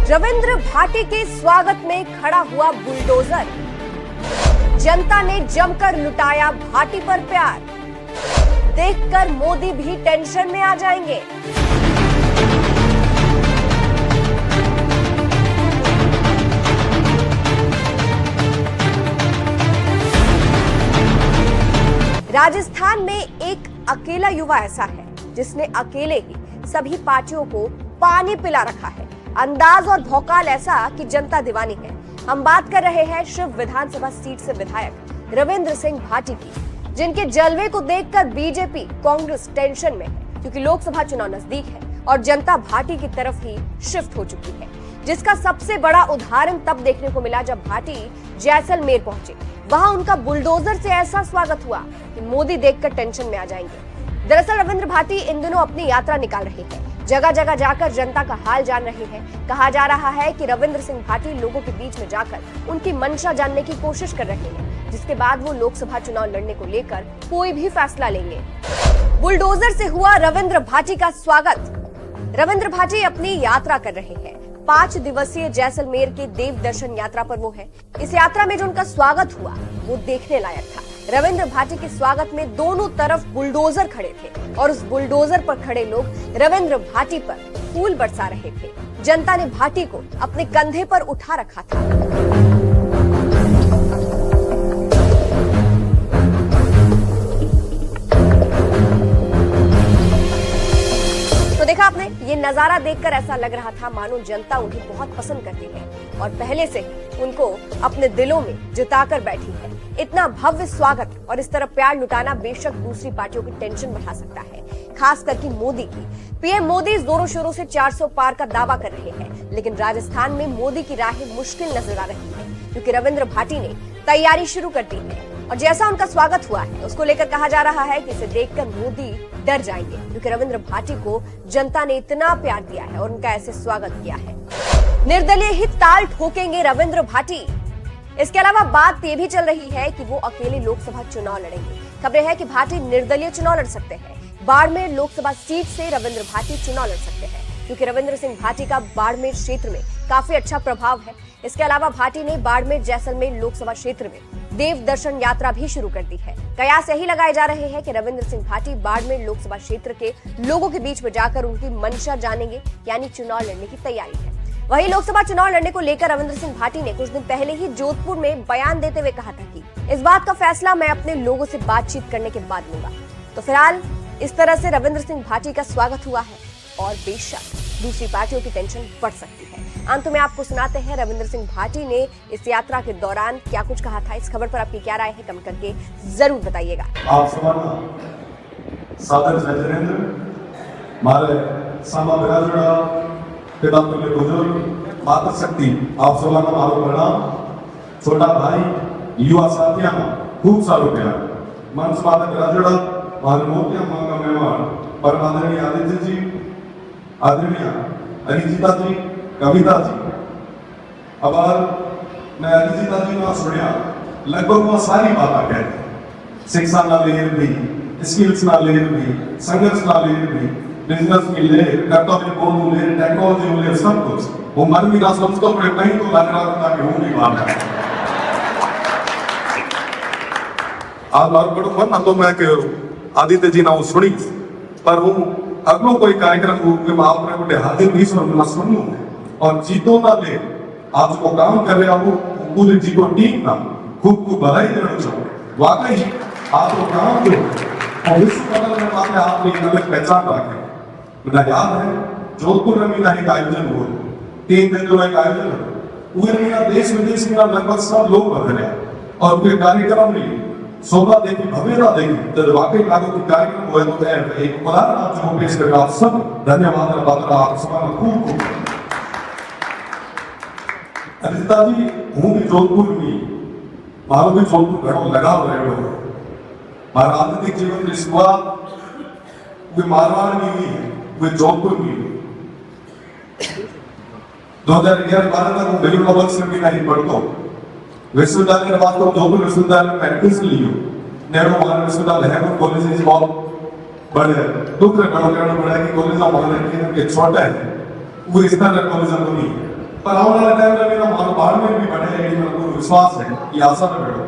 रविंद्र भाटी के स्वागत में खड़ा हुआ बुलडोजर। जनता ने जमकर लुटाया भाटी पर प्यार। देखकर मोदी भी टेंशन में आ जाएंगे। राजस्थान में एक अकेला युवा ऐसा है जिसने अकेले ही सभी पार्टियों को पानी पिला रखा है। अंदाज और भौकाल ऐसा कि जनता दीवानी है। हम बात कर रहे हैं शिव विधानसभा सीट से विधायक रविंद्र सिंह भाटी की, जिनके जलवे को देखकर बीजेपी कांग्रेस टेंशन में है, क्योंकि लोकसभा चुनाव नजदीक है और जनता भाटी की तरफ ही शिफ्ट हो चुकी है। जिसका सबसे बड़ा उदाहरण तब देखने को मिला जब भाटी जैसलमेर पहुंचे। वहां उनका बुलडोजर से ऐसा स्वागत हुआ कि मोदी देखकर टेंशन में आ जाएंगे। दरअसल रविंद्र भाटी इन दिनों अपनी यात्रा निकाल रहे हैं। जगह जगह जाकर जनता का हाल जान रहे हैं। कहा जा रहा है कि रविंद्र सिंह भाटी लोगों के बीच में जाकर उनकी मंशा जानने की कोशिश कर रहे हैं, जिसके बाद वो लोकसभा चुनाव लड़ने को लेकर कोई भी फैसला लेंगे। बुलडोजर से हुआ रविंद्र भाटी का स्वागत। रविंद्र भाटी अपनी यात्रा कर रहे हैं। 5 दिवसीय जैसलमेर के देव दर्शन यात्रा पर वो है। इस यात्रा में जो उनका स्वागत हुआ वो देखने लायक था। रविंद्र भाटी के स्वागत में दोनों तरफ बुलडोजर खड़े थे और उस बुलडोजर पर खड़े लोग रविंद्र भाटी पर फूल बरसा रहे थे। जनता ने भाटी को अपने कंधे पर उठा रखा था। तो देखा आपने, ये नजारा देखकर ऐसा लग रहा था मानो जनता उन्हें बहुत पसंद करती है और पहले से ही उनको अपने दिलों में जिताकर बैठी है। इतना भव्य स्वागत और इस तरह प्यार लुटाना बेशक दूसरी पार्टियों की टेंशन बढ़ा सकता है, खास करके मोदी की। पीएम मोदी जोरों शोरों से 400 पार का दावा कर रहे हैं, लेकिन राजस्थान में मोदी की राहें मुश्किल नजर आ रही है, क्योंकि रविंद्र भाटी ने तैयारी शुरू कर दी है। और जैसा उनका स्वागत हुआ है उसको लेकर कहा जा रहा है कि इसे देखकर मोदी डर जाएंगे, क्योंकि रविंद्र भाटी को जनता ने इतना प्यार दिया है और उनका ऐसे स्वागत किया है। निर्दलीय ही ताल ठोकेंगे रविंद्र भाटी। इसके अलावा बात ये भी चल रही है कि वो अकेले लोकसभा चुनाव लड़ेंगे। खबरें हैं कि भाटी निर्दलीय चुनाव लड़ सकते हैं। बाड़मेर लोकसभा सीट से रविंद्र भाटी चुनाव लड़ सकते हैं, क्योंकि रविंद्र सिंह भाटी का बाड़मेर क्षेत्र में काफी अच्छा प्रभाव है। इसके अलावा भाटी ने बाड़मेर जैसलमेर लोकसभा क्षेत्र में देव दर्शन यात्रा भी शुरू कर दी है। कयास यही लगाए जा रहे हैं कि रविंद्र सिंह भाटी बाड़मेर लोकसभा क्षेत्र के लोगों के बीच में जाकर उनकी मंशा जानेंगे, यानी चुनाव लड़ने की तैयारी है। वहीं लोकसभा चुनाव लड़ने को लेकर रविंद्र सिंह भाटी ने कुछ दिन पहले ही जोधपुर में बयान देते हुए कहा था कि इस बात का फैसला मैं अपने लोगों से बातचीत करने के बाद लूंगा। तो फिलहाल इस तरह से रविंद्र सिंह भाटी का स्वागत हुआ है और बेशक दूसरी पार्टियों की टेंशन बढ़ सकती है। अंत में आपको सुनाते हैं रविंद्र सिंह भाटी ने इस यात्रा के दौरान क्या कुछ कहा था। इस खबर पर आपकी क्या राय है, कमेंट करके जरूर बताइएगा। आप सादर मारे सामा पिता तुल्य बुजुर्ग माता शक्ति आप सबका मारो प्रणाम। छोटा भाई युवा साथियों खूब सारो प्यार। मंच माता राजड़ा मारे मोतिया मांगा मेहमान पर आदरणीय आदित्य जी, आदरणीय अरिजीता जी, कविता जी। अब मैं अरिजीता जी ने सुनिया लगभग वो सारी बातें कहते, शिक्षा ना लेर भी, स्किल्स ना लेर भी, संघर्ष ना लेर भी, बिजनेस में ले, कर्तव्य बोध ले, टेक्नोलॉजी में ले, सब कुछ वो मन भी ना समझतो पड़े कहीं तो लग रहा था कि वो नहीं बात है। आज बात बड़ो मन तो मैं कि आदित्य जी ना वो सुनी, पर वो अगलो कोई कार्यक्रम में आपने कोटे हाजिर नहीं सुन ना सुनूं और जीतो ना ले आज को काम कर रहे हो पूरी जीतो टीम ना खूब खूब बधाई देना चाहूँ। वाकई आप वो काम जो और इस बदल में आपने आपने एक अलग पहचान रखे। मुझे याद है जोधपुर में मेरा एक आयोजन हुआ, 3 दिन जो एक आयोजन हुआ, पूरे मेरा देश विदेश में लगभग सब लोग बदले और पूरे कार्यक्रम में शोभा देखी, भव्यता देखी, तो वाकई लागू की कार्यक्रम हुए तो एक उदाहरण आप जो पेश कर आप सब धन्यवाद पात्र आप सबका खूब खूब। अरिता जी हूँ भी जोधपुर में मारो भी जोधपुर घड़ों लगाव रहे हो। मारा आधुनिक जीवन की शुरुआत वे मारवाड़ में हुई है, वे जोधपुर में हुई। 2011-12 तक मैं बेलूर वर्ष में नहीं पढ़ता। विश्वविद्यालय के बाद तो जोधपुर विश्वविद्यालय में प्रैक्टिस ली हो। नेहरू महाराज विश्वविद्यालय है कॉलेज इज बहुत बड़े दूसरे बड़े बड़ा कि कॉलेज हमारे के छोटा है वो इस तरह कॉलेज नहीं है। पर आने वाले टाइम में मेरा मानो बाड़मेर भी बने, ये मेरे को विश्वास है, ये आशा में बैठो।